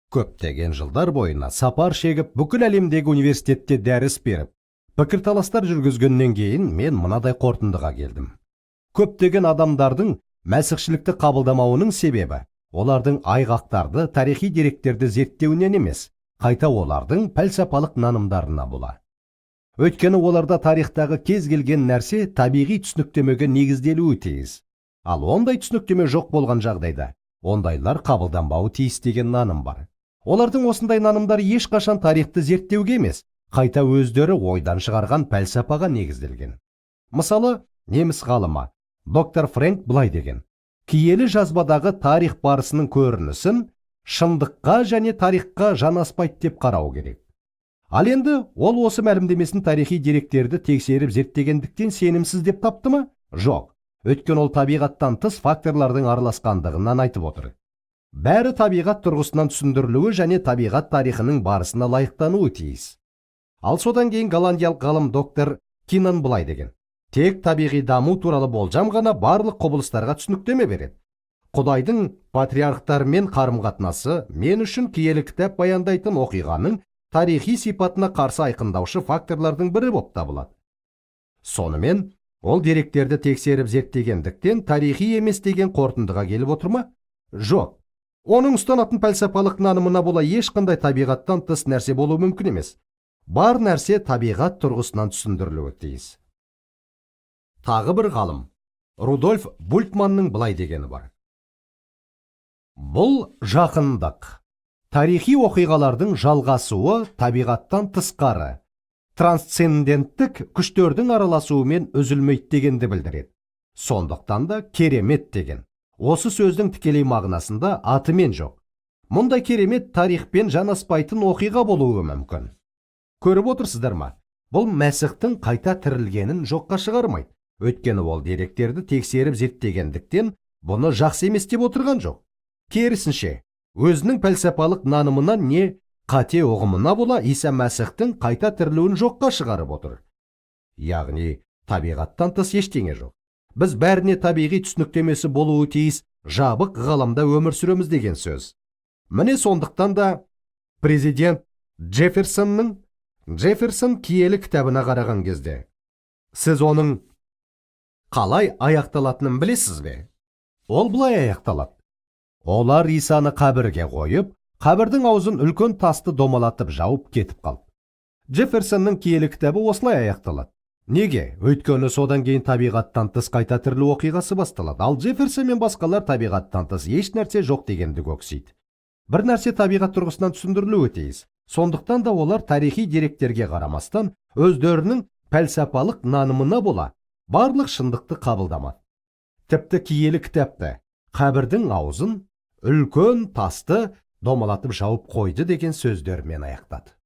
Көптеген жылдар бойына сапар шегіп, бүкіл әлемдегі университетте дәріс беріп, пікірталастар жүргізгеннен кейін мен мынадай қорытындыға келдім. Көптеген адамдардың мәсіхшілікті қабылдамауының себебі олардың айғақтарды, тарихи деректерді зерттеуінен емес, қайта олардың пәлсапалық нанымдарына бола. Өйткені оларда тарихтағы кез келген нәрсе табиғи түсініктемеге негізделуі тиіс. Ал ондай түсініктеме жоқ болған жағдайда, ондайлар қабылданбауы тиіс деген наным бар. Олардың осындай нанымдары ешқашан тарихты зерттеуге емес, қайта өздері ойдан шығарған пәлсапаға негізделген. Мысалы, неміс ғалымы доктор Фрэнк былай деген: киелі жазбадағы тарих барысының көрінісін шындыққа және тарихқа жанаспайды деп қарау керек. Ал енді ол осы мәлімдемесін тарихи деректерді тексеріп зерттегендіктен сенімсіз деп тапты ма? Жоқ. Өйткені ол табиғаттан тыс факторлардың араласқандығынан айтып отыр. Бәрі табиғат тұрғысынан түсіндірілуі және табиғат тарихының барысына лайықтануы тиіс. Ал содан кейін голландиялық ғалым доктор Кинан былай деген: тек табиғи даму туралы болжам ғана барлық құбылыстарға түсініктеме береді. Құдайдың патриархтармен қарым-қатынасы мен үшін киелі кітап баяндайтын оқиғаның тарихи сипатына қарсы айқындаушы факторлардың бірі болып табылады. Сонымен, ол деректерді тексеріп зерттегендіктен тарихи емес деген қорытындыға келіп отыр ма? Жоқ. Оның ұстанатын пәлсапалық нанымына бола ешқандай табиғаттан тыс нәрсе болуы мүмкін емес. Бар нәрсе табиғат тұрғысынан түсіндірілуі тиіс. Тағы бір ғалым, Рудольф Бултманның былай дегені бар: бұл жақындық. Тарихи оқиғалардың жалғасуы табиғаттан тысқары, трансценденттік күштердің араласуымен үзілмейді дегенді білдіреді. Сондықтан да керемет деген осы сөздің тікелей мағынасында атымен жоқ. Мұндай керемет тарихпен жанаспайтын оқиға болуы мүмкін. Көріп отырсыздар ма? Бұл Мәсіхтің қайта тірілгенін жоққа шығармайды. Өйткені ол деректерді тексеріп зерттегендіктен бұны жақсы емес деп отырған жоқ. Керісінше, өзінің пәлсапалық нанымынан не қате ұғымына бола Иса Мәсіхтің қайта тірілуін жоққа шығарып отыр. Яғни, табиғаттан тыс ештеңе жоқ. Біз бәріне табиғи түсініктемесі болуы тиіс жабық ғаламда өмір сүреміз деген сөз. Міне сондықтан да президент Джефферсон киелі кітабына қараған кезде, сіз оның қалай аяқталатынын білесіз бе? Ол былай аяқталады: олар Исаны қабірге қойып, қабірдің аузын үлкен тасты домалатып жауып кетіп қалды. Джефферсонның киелі кітабы осылай аяқталады. Неге? Өйткені содан кейін табиғаттан тыс қайта тірілу оқиғасы басталады. Ал Джефферсон мен басқалар табиғаттан тыс еш нәрсе жоқ дегенді көксейді. Бір нәрсе табиғат тұрғысынан түсіндірілуі тиіс. Сондықтан да олар тарихи деректерге қарамастан өздерінің пәлсапалық нанымына бола барлық шындықты қабылдамады. Тіпті киелі кітапты, қабірдің аузын үлкен тасты домалатып жауып қойды деген сөздермен аяқтады.